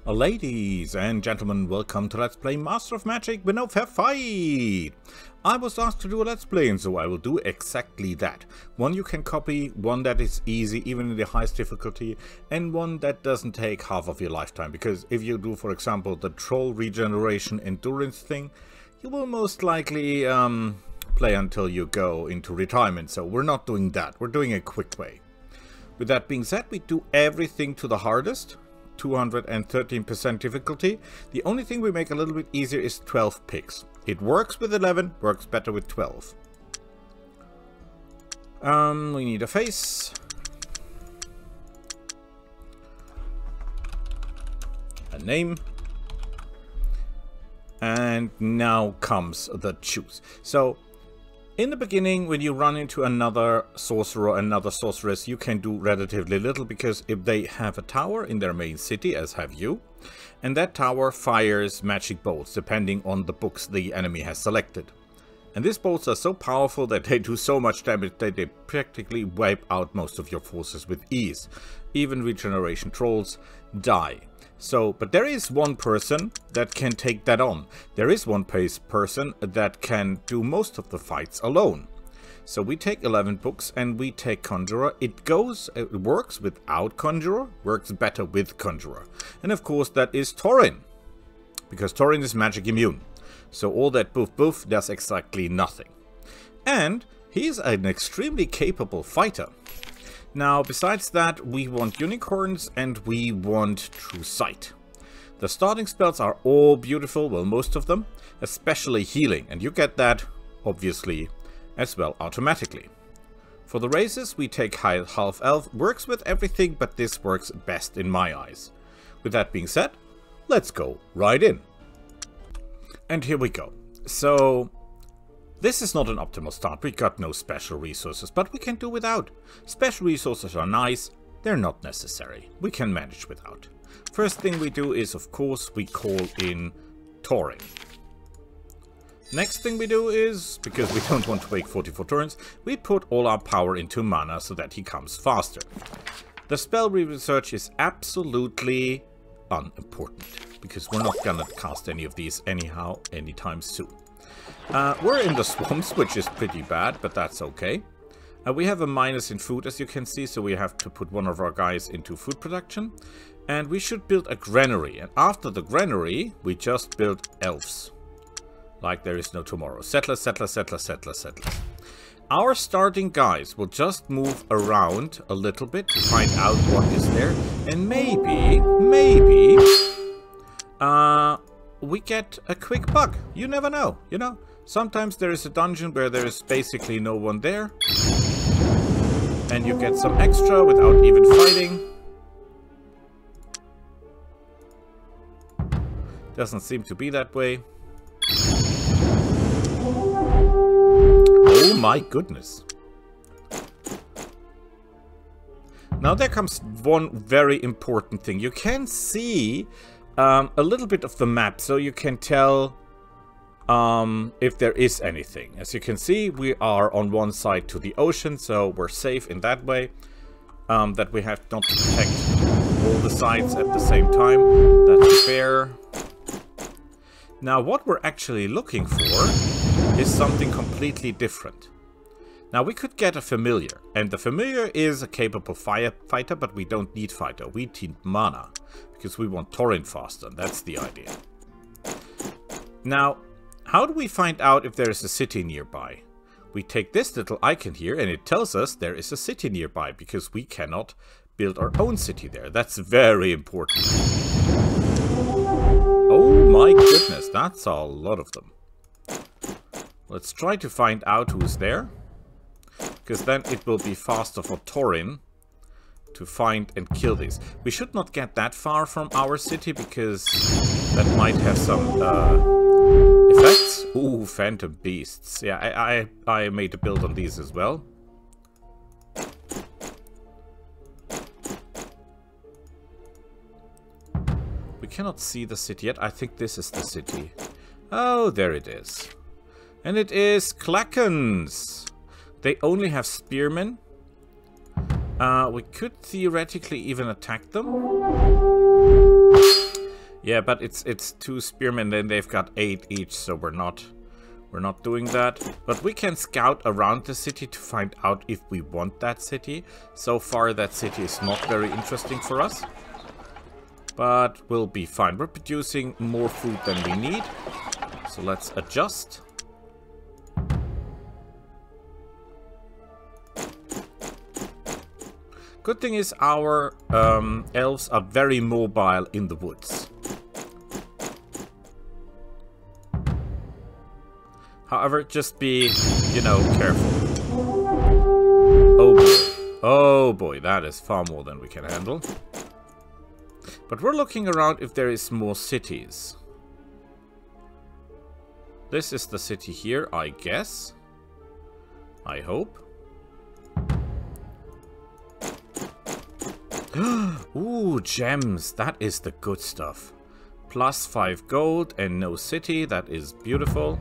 Ladies and gentlemen, welcome to Let's Play Master of Magic with no fair fight! I was asked to do a Let's Play, and so I will do exactly that. One you can copy, one that is easy even in the highest difficulty, and one that doesn't take half of your lifetime. Because if you do, for example, the Troll Regeneration Endurance thing, you will most likely play until you go into retirement. So we're not doing that, we're doing a quick way. With that being said, we do everything to the hardest. 213% difficulty. The only thing we make a little bit easier is 12 picks. It works with 11, works better with 12. We need a face. A name. And now comes the choose. So, in the beginning, when you run into another sorcerer or another sorceress, you can do relatively little, because if they have a tower in their main city, as have you, and that tower fires magic bolts depending on the books the enemy has selected. And these bolts are so powerful that they do so much damage that they practically wipe out most of your forces with ease. Even regeneration trolls die. So, but there is one person that can take that on. There is one person that can do most of the fights alone. So we take 11 books and we take Conjurer. It works without Conjurer, works better with Conjurer. And of course that is Torin. Because Torin is magic immune. So all that boof boof does exactly nothing. And he's an extremely capable fighter. Now, besides that, we want unicorns and we want true sight. The starting spells are all beautiful, well, most of them, especially healing, and you get that, obviously, as well automatically. For the races, we take half elf, works with everything, but this works best in my eyes. With that being said, let's go right in. And here we go. So, this is not an optimal start. We got no special resources, but we can do without. Special resources are nice, they're not necessary. We can manage without. First thing we do is, of course, we call in Torin. Next thing we do is, because we don't want to wait 44 turns, we put all our power into mana so that he comes faster. The spell we research is absolutely unimportant, because we're not gonna cast any of these anyhow anytime soon. We're in the swamps, which is pretty bad, but that's okay. We have a minus in food, as you can see, so we have to put one of our guys into food production. And we should build a granary. And after the granary, we just build elves. Like there is no tomorrow. Settlers, settlers, settlers, settlers, settlers. Our starting guys will just move around a little bit to find out what is there. And maybe, we get a quick bug. You never know, you know. Sometimes there is a dungeon where there is basically no one there. And you get some extra without even fighting. Doesn't seem to be that way. Oh my goodness. Now there comes one very important thing. You can see a little bit of the map, so you can tell if there is anything. As you can see, we are on one side to the ocean, so we're safe in that way. That we have not to protect all the sides at the same time. That's fair. Now what we're actually looking for is something completely different. Now we could get a familiar, and the familiar is a capable fighter, but we don't need fighter, we need mana, because we want Torin faster, that's the idea. Now, how do we find out if there is a city nearby? We take this little icon here and it tells us there is a city nearby, because we cannot build our own city there. That's very important. Oh my goodness, that's a lot of them. Let's try to find out who's there, because then it will be faster for Torin to find and kill these. We should not get that far from our city, because that might have some effects. Ooh, phantom beasts. Yeah, I made a build on these as well. We cannot see the city yet. I think this is the city. Oh, there it is. And it is Klakens. They only have spearmen. We could theoretically even attack them. Yeah, but it's 2 spearmen, then they've got 8 each, so we're not doing that. But we can scout around the city to find out if we want that city. So far, that city is not very interesting for us. But we'll be fine. We're producing more food than we need. So let's adjust. Good thing is our elves are very mobile in the woods. However, just be, you know, careful. Oh boy. Oh boy, that is far more than we can handle. But we're looking around if there is more cities. This is the city here, I guess. I hope. Ooh, gems. That is the good stuff. Plus 5 gold and no city. That is beautiful.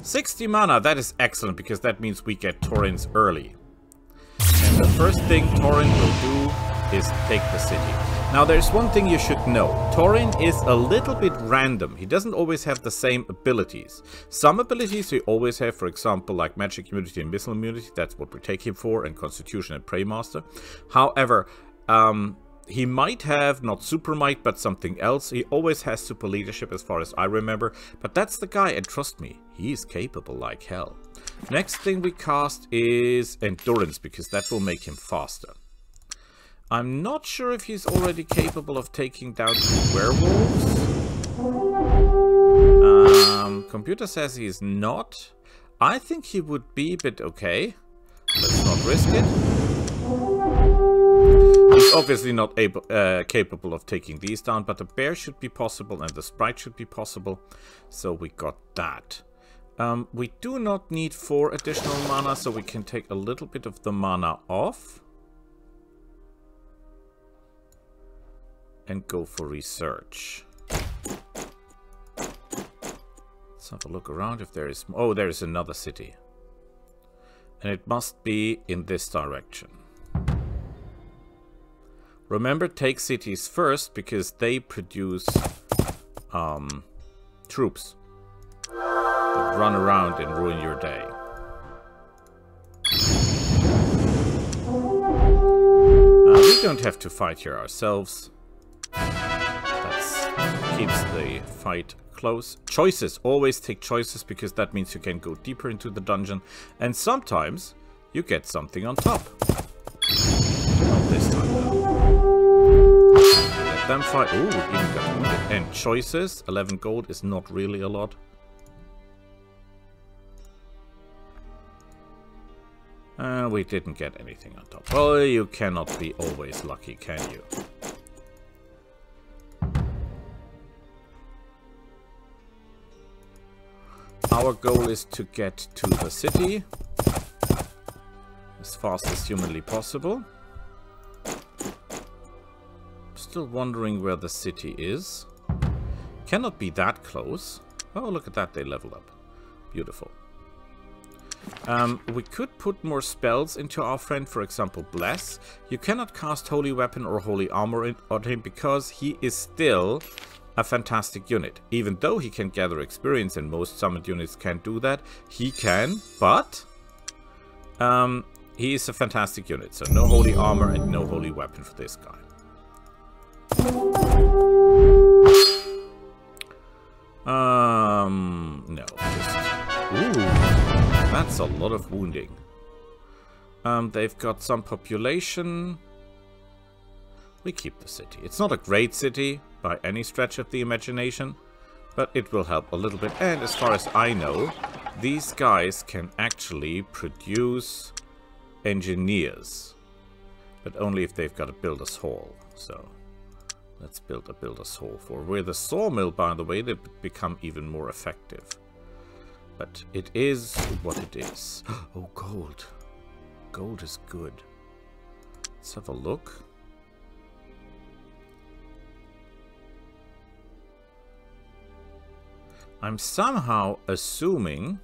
$60 mana, that is excellent, because that means we get Torins early. And the first thing Torin will do is take the city. Now there's one thing you should know. Torin is a little bit random. He doesn't always have the same abilities. Some abilities he always have, for example, like Magic Immunity and Missile Immunity. That's what we take him for, and Constitution and Prey Master. However, he might have, not Super Might, but something else. He always has Super Leadership as far as I remember. But that's the guy, and trust me, he's capable like hell. Next thing we cast is Endurance, because that will make him faster. I'm not sure if he's already capable of taking down 2 werewolves. Computer says he's not. I think he would be, but okay. Let's not risk it. He's obviously not capable of taking these down, but the bear should be possible and the sprite should be possible. So we got that. We do not need 4 additional mana, so we can take a little bit of the mana off. And go for research. Let's have a look around if there is... Oh, there is another city. And it must be in this direction. Remember, take cities first, because they produce troops that run around and ruin your day. We don't have to fight here ourselves. That keeps the fight close. Choices. Always take choices, because that means you can go deeper into the dungeon. And sometimes you get something on top. Not this time, though. Let them fight. Ooh, even got wounded. And choices. 11 gold is not really a lot. We didn't get anything on top. Well, you cannot be always lucky, can you? Our goal is to get to the city as fast as humanly possible. Still wondering where the city is. Cannot be that close. Oh, look at that, they leveled up. Beautiful. We could put more spells into our friend, for example, Bless. You cannot cast Holy Weapon or Holy Armor on him, because he is still a fantastic unit. Even though he can gather experience, and most summoned units can't do that, he can, but he is a fantastic unit. So no Holy Armor and no Holy Weapon for this guy. No, just... Ooh, that's a lot of wounding. They've got some population. We keep the city. It's not a great city by any stretch of the imagination, but it will help a little bit. And as far as I know, these guys can actually produce engineers, but only if they've got a builder's hall. So let's build a builder's hall for where the sawmill, by the way, they become even more effective. But it is what it is. Oh, gold. Gold is good. Let's have a look. I'm somehow assuming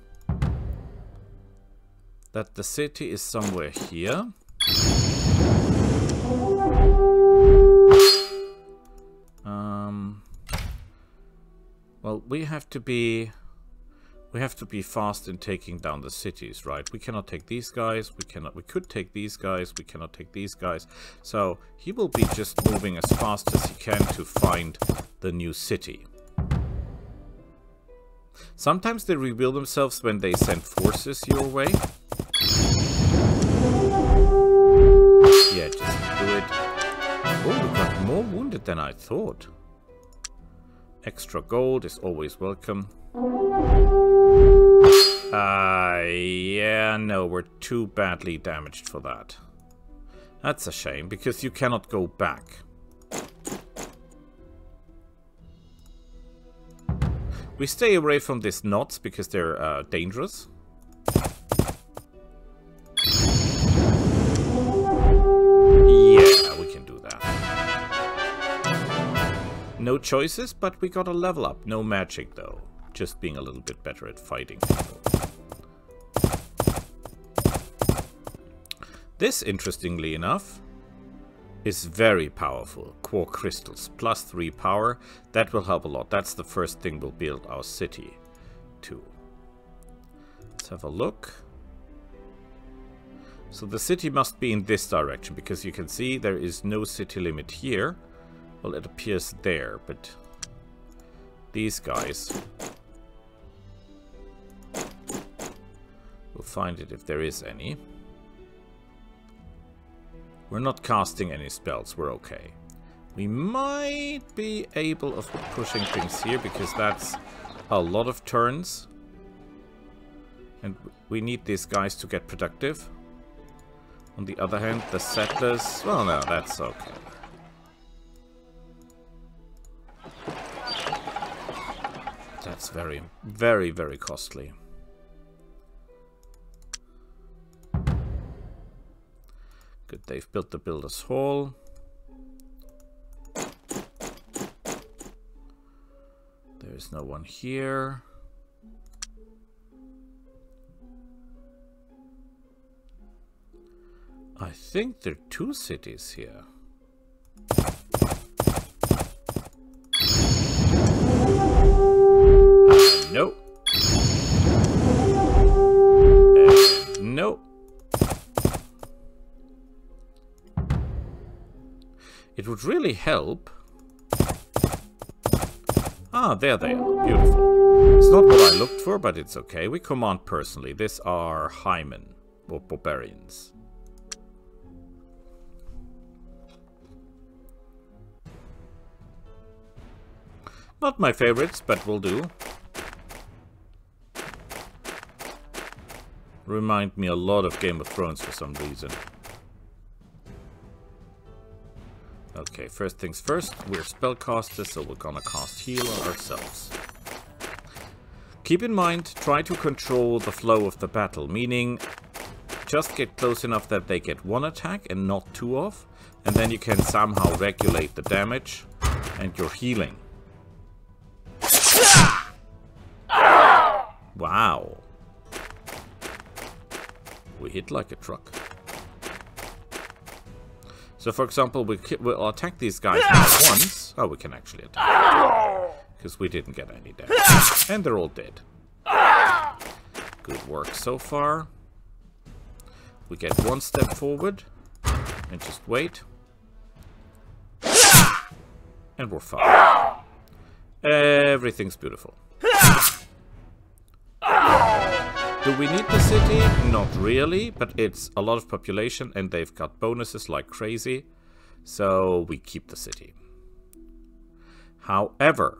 that the city is somewhere here. Well, we have to be fast in taking down the cities, right? We cannot take these guys. We could take these guys. We cannot take these guys. So he will be just moving as fast as he can to find the new city. Sometimes they reveal themselves when they send forces your way. Yeah, just do it. Oh, we got more wounded than I thought. Extra gold is always welcome. Yeah, no, we're too badly damaged for that. That's a shame, because you cannot go back. We stay away from these knots, because they're dangerous. Yeah, we can do that. No choices, but we got a level up. No magic, though. Just being a little bit better at fighting people. This, interestingly enough, is very powerful. Quark crystals, +3 power. That will help a lot. That's the first thing we'll build our city to. Let's have a look. So the city must be in this direction, because you can see there is no city limit here. Well, it appears there, but these guys... we'll find it if there is any. We're not casting any spells, we're okay. We might be able of pushing things here, because that's a lot of turns. And we need these guys to get productive. On the other hand, the settlers... well, no, that's okay. That's very, very, very costly. Good, they've built the Builder's Hall. There's no one here. I think there are 2 cities here. No. No. It would really help. Ah, there they are. Beautiful. It's not what I looked for, but it's okay. We command personally. These are Hymen, or barbarians. Not my favorites, but will do. Remind me a lot of Game of Thrones for some reason. Okay, first things first, we're spellcasters, so we're gonna cast healer ourselves. Keep in mind, try to control the flow of the battle, meaning just get close enough that they get 1 attack and not 2 off, and then you can somehow regulate the damage and your healing. Wow. We hit like a truck. So, for example, we'll attack these guys once. Oh, we can actually attack. Because we didn't get any damage. And they're all dead. Good work so far. We get 1 step forward. And just wait. And we're fine. Everything's beautiful. Do we need the city? Not really, but it's a lot of population and they've got bonuses like crazy. So we keep the city. However,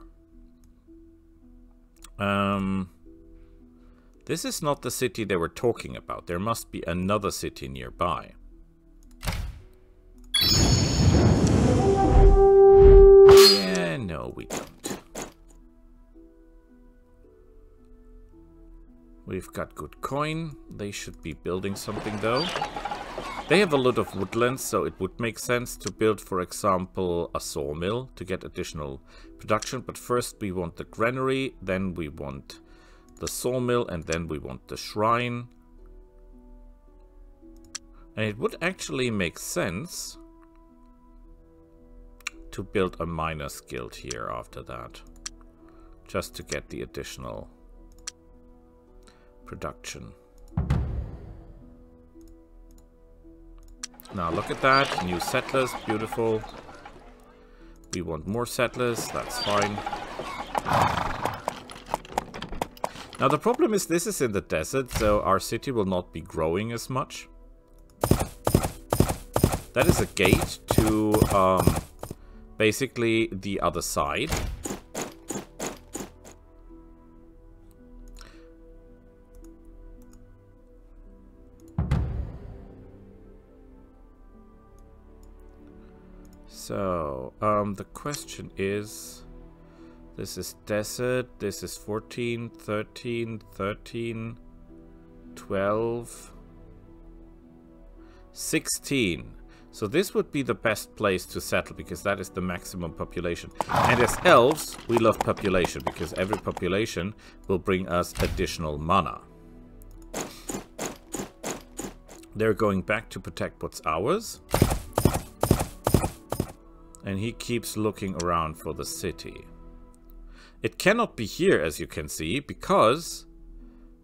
this is not the city they were talking about. There must be another city nearby. Yeah, no, we don't. We've got good coin. They should be building something though. They have a lot of woodlands, so it would make sense to build, for example, a sawmill to get additional production. But first we want the granary, then we want the sawmill, and then we want the shrine. And it would actually make sense to build a miners guild here after that. Just to get the additional production. Now look at that. New settlers. Beautiful. We want more settlers. That's fine. Now the problem is this is in the desert, so our city will not be growing as much. That is a gate to basically the other side. So, the question is, this is desert, this is 14, 13, 13, 12, 16. So this would be the best place to settle, because that is the maximum population. And as elves, we love population, because every population will bring us additional mana. They're going back to protect what's ours. And he keeps looking around for the city. It cannot be here, as you can see, because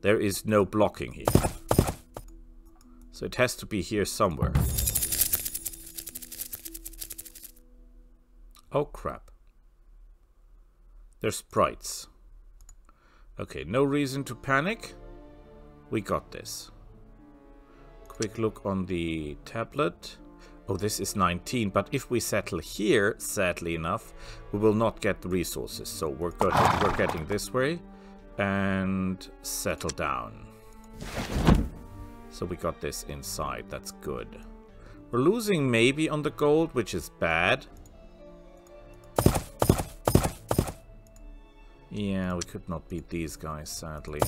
there is no blocking here. So it has to be here somewhere. Oh crap. There's sprites. Okay, no reason to panic. We got this. Quick look on the tablet. Oh, this is 19, but if we settle here, sadly enough, we will not get the resources. So we're getting this way and settle down. So we got this inside. That's good. We're losing maybe on the gold, which is bad. Yeah, we could not beat these guys, sadly.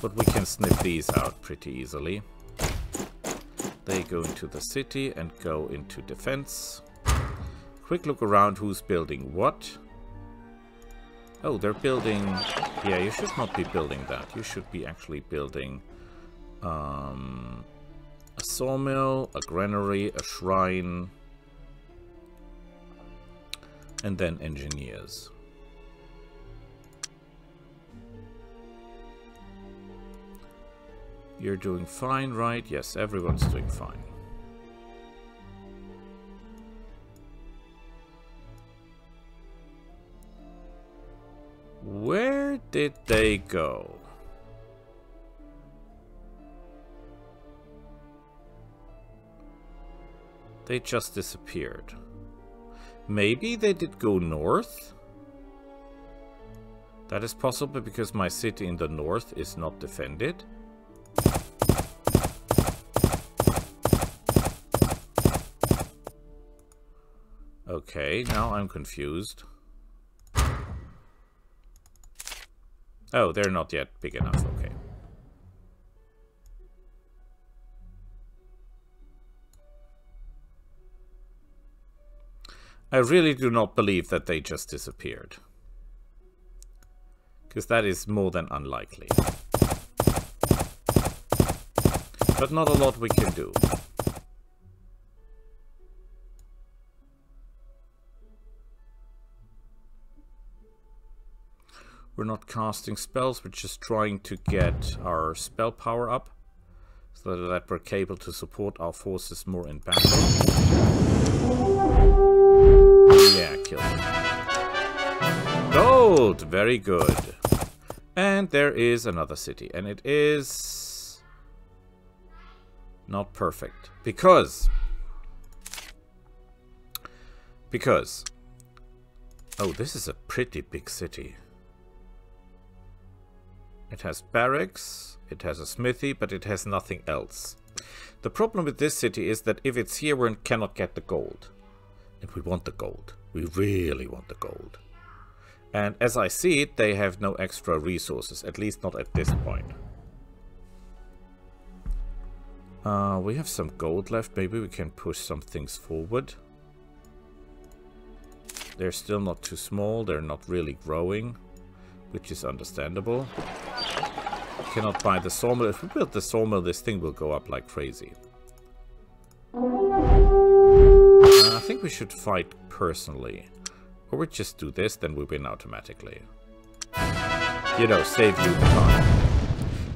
But we can snip these out pretty easily. They go into the city and go into defense. Quick look around who's building what. Oh, they're building... Yeah, you should not be building that. You should be actually building a sawmill, a granary, a shrine, and then engineers. You're doing fine, right? Yes, everyone's doing fine. Where did they go? They just disappeared. Maybe they did go north? That is possible because my city in the north is not defended. Okay, now I'm confused. Oh, they're not yet big enough, okay. I really do not believe that they just disappeared. Because that is more than unlikely. But not a lot we can do. We're not casting spells, we're just trying to get our spell power up, so that we're able to support our forces more in battle. Yeah, kill him. Gold! Very good. And there is another city, and it is not perfect. Because... Oh, this is a pretty big city. It has barracks, it has a smithy, but it has nothing else. The problem with this city is that if it's here, we cannot get the gold. And we want the gold. We really want the gold. And as I see it, they have no extra resources, at least not at this point. We have some gold left. Maybe we can push some things forward. They're still not too small. They're not really growing, which is understandable. Cannot buy the sawmill. If we build the sawmill, this thing will go up like crazy. I think think we should fight personally. Or we just do this, then we win automatically. You know, save you the time.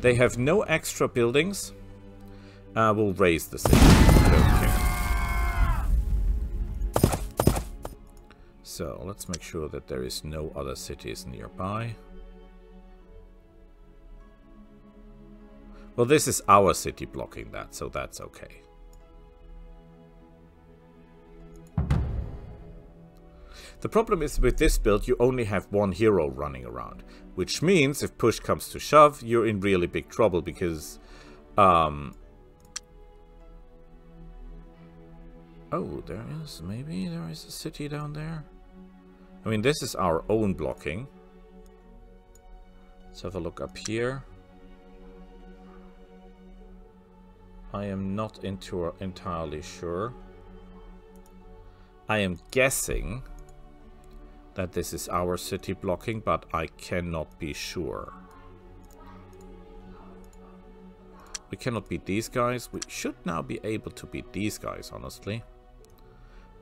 They have no extra buildings. We'll raise the city. I don't care. So, let's make sure that there is no other cities nearby. Well, this is our city blocking that, so that's okay. The problem is with this build, you only have one hero running around. Which means, if push comes to shove, you're in really big trouble because... Oh, there is... Maybe there is a city down there? I mean, this is our own blocking. Let's have a look up here. I am not entirely sure. I am guessing that this is our city blocking, but I cannot be sure. We cannot beat these guys. We should now be able to beat these guys, honestly.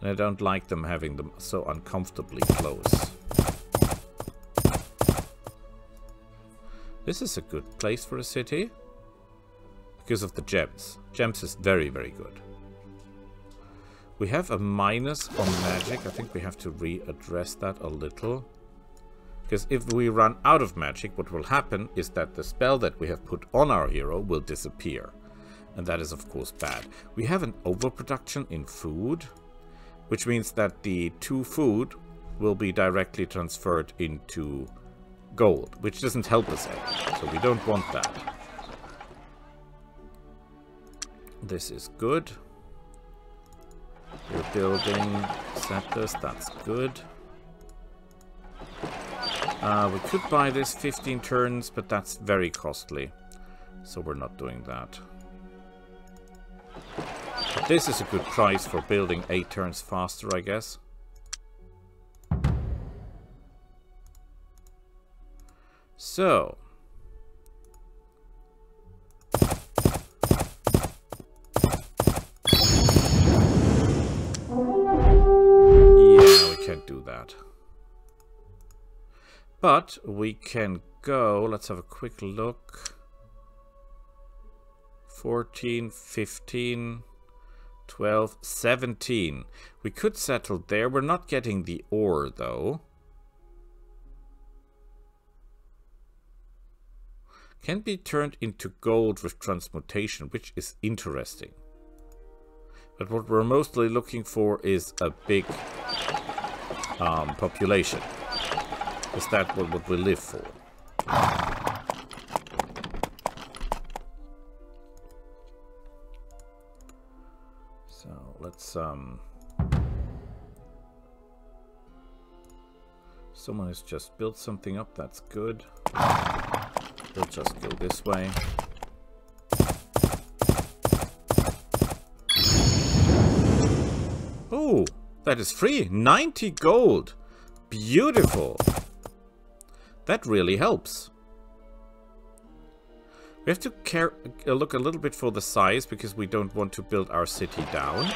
And I don't like them having them so uncomfortably close. This is a good place for a city. Because of the gems. Gems is very, very good. We have a minus on magic. I think we have to readdress that a little. Because if we run out of magic, what will happen is that the spell that we have put on our hero will disappear. And that is, of course, bad. We have an overproduction in food, which means that the 2 food will be directly transferred into gold, which doesn't help us any. So we don't want that. This is good. We're building settlers, that's good. We could buy this 15 turns, but that's very costly. So we're not doing that. But this is a good price for building 8 turns faster, I guess. So... can't do that. But we can go, let's have a quick look. 14, 15, 12, 17. We could settle there. We're not getting the ore though. Can be turned into gold with transmutation, which is interesting. But what we're mostly looking for is a big population. Is that what we live for? So let's someone has just built something up, that's good. We'll just go this way. Oh, that is free. 90 gold. Beautiful. That really helps. We have to look a little bit for the size because we don't want to build our city down.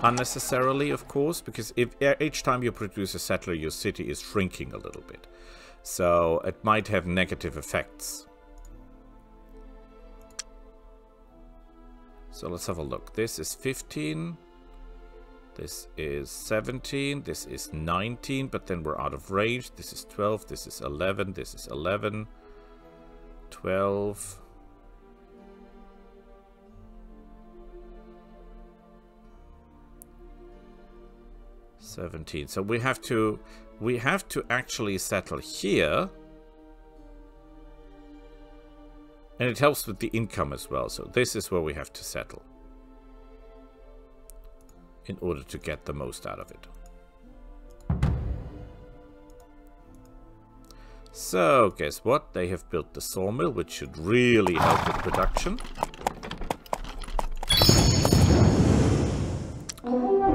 Unnecessarily, of course, because if each time you produce a settler, your city is shrinking a little bit. So it might have negative effects. So let's have a look. This is 15. This is 17, this is 19, but then we're out of range. This is 12, this is 11, this is 11, 12. So we have to actually settle here. And it helps with the income as well. So this is where we have to settle. In order to get the most out of it. So, guess what? They have built the sawmill, which should really help with production.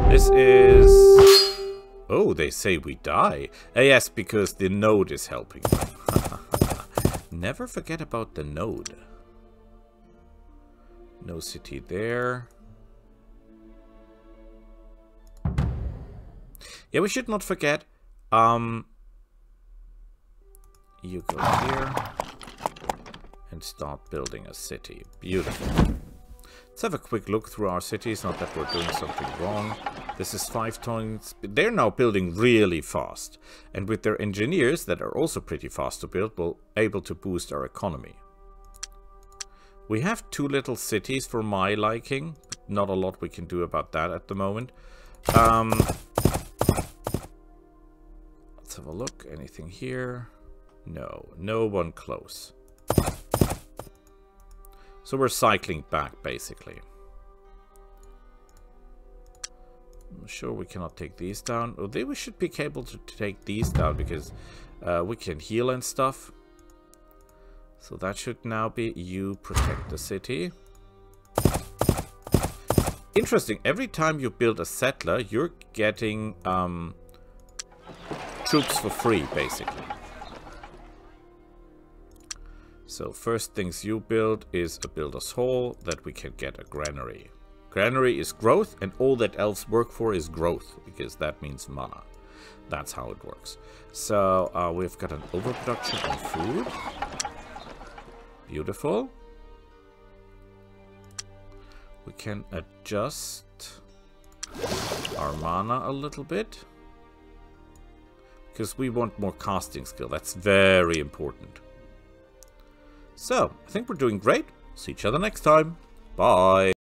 This is... Oh, they say we die. Yes, because the node is helping them. Never forget about the node. No city there. Yeah, we should not forget. You go here and start building a city. Beautiful. Let's have a quick look through our cities. Not that we're doing something wrong. This is 5 tons. They're now building really fast. And with their engineers that are also pretty fast to build, we're able to boost our economy. We have 2 little cities for my liking. Not a lot we can do about that at the moment. Let's have a look. Anything here? No. No one close. So we're cycling back, basically. I'm sure we cannot take these down. Oh, we should be able to take these down because we can heal and stuff. So that should now be you protect the city. Interesting. Every time you build a settler, you're getting troops for free, basically. So first things you build is a builder's hall that we can get a granary. Granary is growth, and all that elves work for is growth, because that means mana. That's how it works. So we've got an overproduction on food. Beautiful. We can adjust our mana a little bit, because we want more casting skill. That's very important. So, I think we're doing great. See each other next time. Bye.